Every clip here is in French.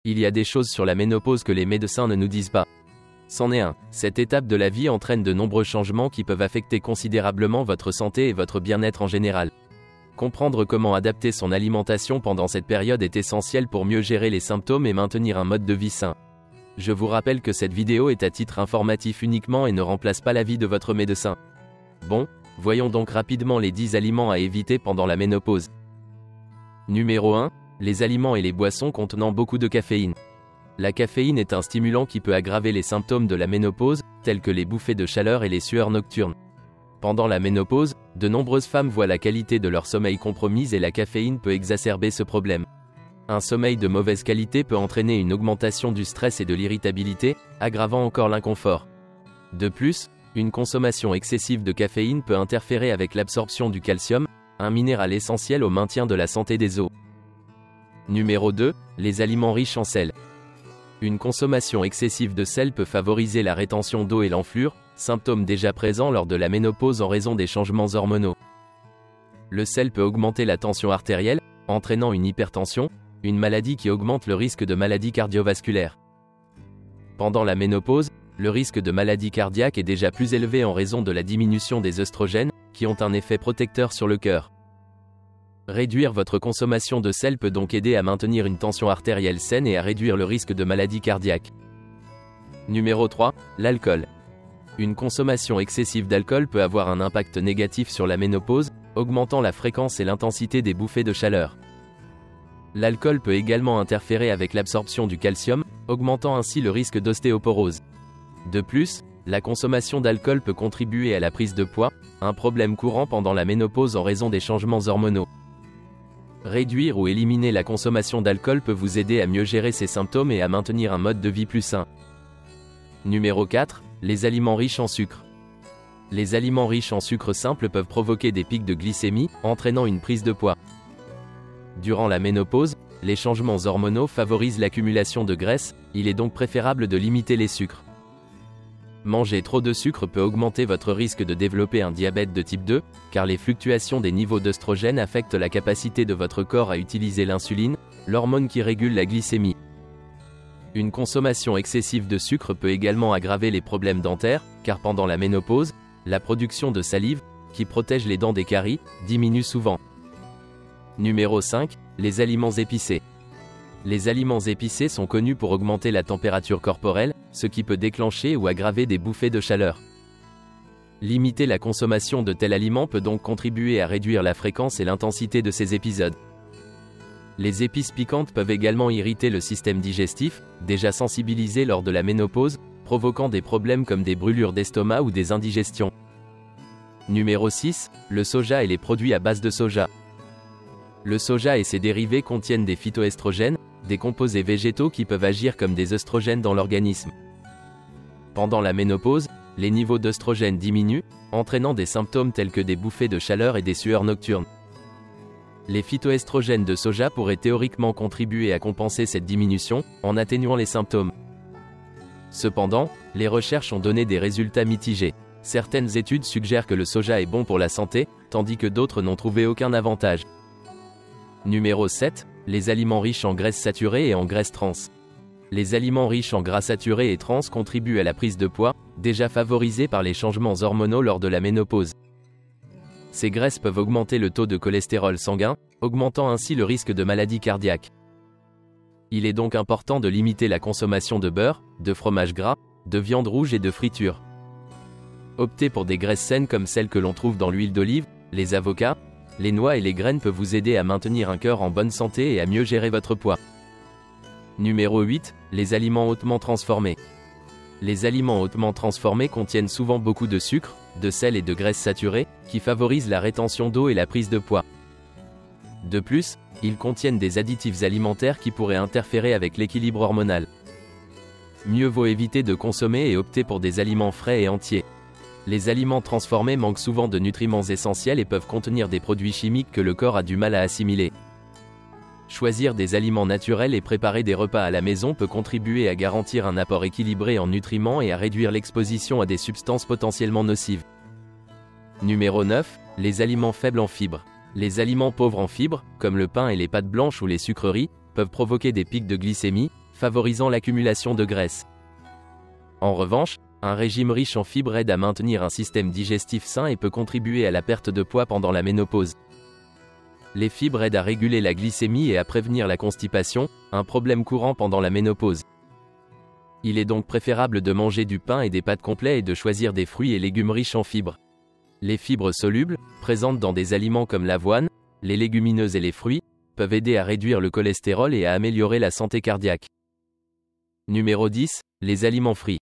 Il y a des choses sur la ménopause que les médecins ne nous disent pas. C'en est un. Cette étape de la vie entraîne de nombreux changements qui peuvent affecter considérablement votre santé et votre bien-être en général. Comprendre comment adapter son alimentation pendant cette période est essentiel pour mieux gérer les symptômes et maintenir un mode de vie sain. Je vous rappelle que cette vidéo est à titre informatif uniquement et ne remplace pas l'avis de votre médecin. Bon, voyons donc rapidement les 10 aliments à éviter pendant la ménopause. Numéro 1. Les aliments et les boissons contenant beaucoup de caféine. La caféine est un stimulant qui peut aggraver les symptômes de la ménopause, tels que les bouffées de chaleur et les sueurs nocturnes. Pendant la ménopause, de nombreuses femmes voient la qualité de leur sommeil compromise et la caféine peut exacerber ce problème. Un sommeil de mauvaise qualité peut entraîner une augmentation du stress et de l'irritabilité, aggravant encore l'inconfort. De plus, une consommation excessive de caféine peut interférer avec l'absorption du calcium, un minéral essentiel au maintien de la santé des os. Numéro 2. Les aliments riches en sel. Une consommation excessive de sel peut favoriser la rétention d'eau et l'enflure, symptômes déjà présents lors de la ménopause en raison des changements hormonaux. Le sel peut augmenter la tension artérielle, entraînant une hypertension, une maladie qui augmente le risque de maladies cardiovasculaires. Pendant la ménopause, le risque de maladie cardiaque est déjà plus élevé en raison de la diminution des œstrogènes, qui ont un effet protecteur sur le cœur. Réduire votre consommation de sel peut donc aider à maintenir une tension artérielle saine et à réduire le risque de maladie cardiaque. Numéro 3. L'alcool. Une consommation excessive d'alcool peut avoir un impact négatif sur la ménopause, augmentant la fréquence et l'intensité des bouffées de chaleur. L'alcool peut également interférer avec l'absorption du calcium, augmentant ainsi le risque d'ostéoporose. De plus, la consommation d'alcool peut contribuer à la prise de poids, un problème courant pendant la ménopause en raison des changements hormonaux. Réduire ou éliminer la consommation d'alcool peut vous aider à mieux gérer ces symptômes et à maintenir un mode de vie plus sain. Numéro 4. Les aliments riches en sucre. Les aliments riches en sucre simple peuvent provoquer des pics de glycémie, entraînant une prise de poids. Durant la ménopause, les changements hormonaux favorisent l'accumulation de graisse, il est donc préférable de limiter les sucres. Manger trop de sucre peut augmenter votre risque de développer un diabète de type 2, car les fluctuations des niveaux d'œstrogènes affectent la capacité de votre corps à utiliser l'insuline, l'hormone qui régule la glycémie. Une consommation excessive de sucre peut également aggraver les problèmes dentaires, car pendant la ménopause, la production de salive, qui protège les dents des caries, diminue souvent. Numéro 5. Les aliments épicés. Les aliments épicés sont connus pour augmenter la température corporelle, ce qui peut déclencher ou aggraver des bouffées de chaleur. Limiter la consommation de tels aliments peut donc contribuer à réduire la fréquence et l'intensité de ces épisodes. Les épices piquantes peuvent également irriter le système digestif, déjà sensibilisé lors de la ménopause, provoquant des problèmes comme des brûlures d'estomac ou des indigestions. Numéro 6. Le soja et les produits à base de soja. Le soja et ses dérivés contiennent des phytoestrogènes, des composés végétaux qui peuvent agir comme des œstrogènes dans l'organisme. Pendant la ménopause, les niveaux d'œstrogènes diminuent, entraînant des symptômes tels que des bouffées de chaleur et des sueurs nocturnes. Les phytoestrogènes de soja pourraient théoriquement contribuer à compenser cette diminution, en atténuant les symptômes. Cependant, les recherches ont donné des résultats mitigés. Certaines études suggèrent que le soja est bon pour la santé, tandis que d'autres n'ont trouvé aucun avantage. Numéro 7. Les aliments riches en graisses saturées et en graisses trans. Les aliments riches en gras saturés et trans contribuent à la prise de poids, déjà favorisée par les changements hormonaux lors de la ménopause. Ces graisses peuvent augmenter le taux de cholestérol sanguin, augmentant ainsi le risque de maladie cardiaque. Il est donc important de limiter la consommation de beurre, de fromage gras, de viande rouge et de friture. Optez pour des graisses saines comme celles que l'on trouve dans l'huile d'olive, les avocats, les noix et les graines peuvent vous aider à maintenir un cœur en bonne santé et à mieux gérer votre poids. Numéro 8. Les aliments hautement transformés. Les aliments hautement transformés contiennent souvent beaucoup de sucre, de sel et de graisses saturées, qui favorisent la rétention d'eau et la prise de poids. De plus, ils contiennent des additifs alimentaires qui pourraient interférer avec l'équilibre hormonal. Mieux vaut éviter de consommer et opter pour des aliments frais et entiers. Les aliments transformés manquent souvent de nutriments essentiels et peuvent contenir des produits chimiques que le corps a du mal à assimiler. Choisir des aliments naturels et préparer des repas à la maison peut contribuer à garantir un apport équilibré en nutriments et à réduire l'exposition à des substances potentiellement nocives. Numéro 9. Les aliments faibles en fibres. Les aliments pauvres en fibres, comme le pain et les pâtes blanches ou les sucreries, peuvent provoquer des pics de glycémie, favorisant l'accumulation de graisse. En revanche, un régime riche en fibres aide à maintenir un système digestif sain et peut contribuer à la perte de poids pendant la ménopause. Les fibres aident à réguler la glycémie et à prévenir la constipation, un problème courant pendant la ménopause. Il est donc préférable de manger du pain et des pâtes complets et de choisir des fruits et légumes riches en fibres. Les fibres solubles, présentes dans des aliments comme l'avoine, les légumineuses et les fruits, peuvent aider à réduire le cholestérol et à améliorer la santé cardiaque. Numéro 10. Les aliments frits.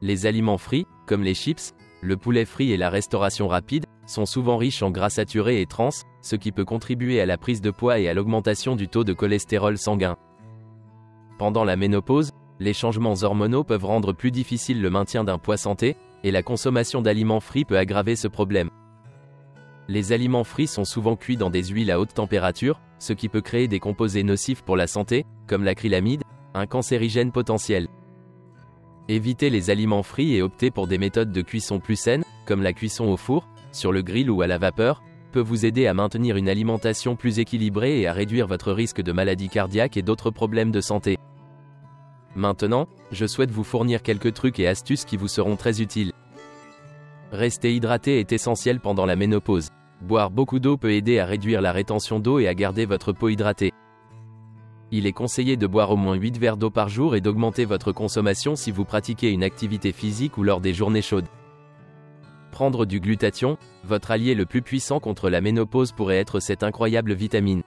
Les aliments frits, comme les chips, le poulet frit et la restauration rapide, sont souvent riches en gras saturés et trans, ce qui peut contribuer à la prise de poids et à l'augmentation du taux de cholestérol sanguin. Pendant la ménopause, les changements hormonaux peuvent rendre plus difficile le maintien d'un poids santé, et la consommation d'aliments frits peut aggraver ce problème. Les aliments frits sont souvent cuits dans des huiles à haute température, ce qui peut créer des composés nocifs pour la santé, comme l'acrylamide, un cancérigène potentiel. Évitez les aliments frits et optez pour des méthodes de cuisson plus saines, comme la cuisson au four, sur le grill ou à la vapeur, peut vous aider à maintenir une alimentation plus équilibrée et à réduire votre risque de maladies cardiaques et d'autres problèmes de santé. Maintenant, je souhaite vous fournir quelques trucs et astuces qui vous seront très utiles. Rester hydraté est essentiel pendant la ménopause. Boire beaucoup d'eau peut aider à réduire la rétention d'eau et à garder votre peau hydratée. Il est conseillé de boire au moins 8 verres d'eau par jour et d'augmenter votre consommation si vous pratiquez une activité physique ou lors des journées chaudes. Prendre du glutathion, votre allié le plus puissant contre la ménopause pourrait être cette incroyable vitamine.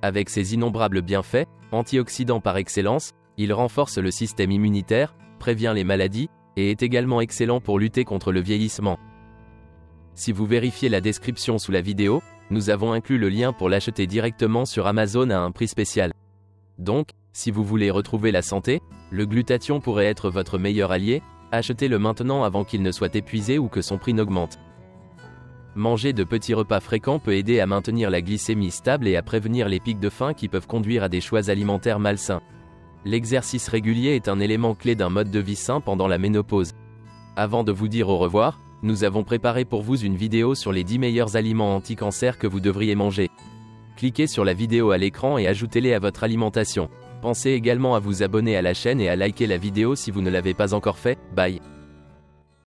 Avec ses innombrables bienfaits, antioxydant par excellence, il renforce le système immunitaire, prévient les maladies, et est également excellent pour lutter contre le vieillissement. Si vous vérifiez la description sous la vidéo, nous avons inclus le lien pour l'acheter directement sur Amazon à un prix spécial. Donc, si vous voulez retrouver la santé, le glutathion pourrait être votre meilleur allié, achetez-le maintenant avant qu'il ne soit épuisé ou que son prix n'augmente. Manger de petits repas fréquents peut aider à maintenir la glycémie stable et à prévenir les pics de faim qui peuvent conduire à des choix alimentaires malsains. L'exercice régulier est un élément clé d'un mode de vie sain pendant la ménopause. Avant de vous dire au revoir, nous avons préparé pour vous une vidéo sur les 10 meilleurs aliments anti-cancer que vous devriez manger. Cliquez sur la vidéo à l'écran et ajoutez-les à votre alimentation. Pensez également à vous abonner à la chaîne et à liker la vidéo si vous ne l'avez pas encore fait. Bye.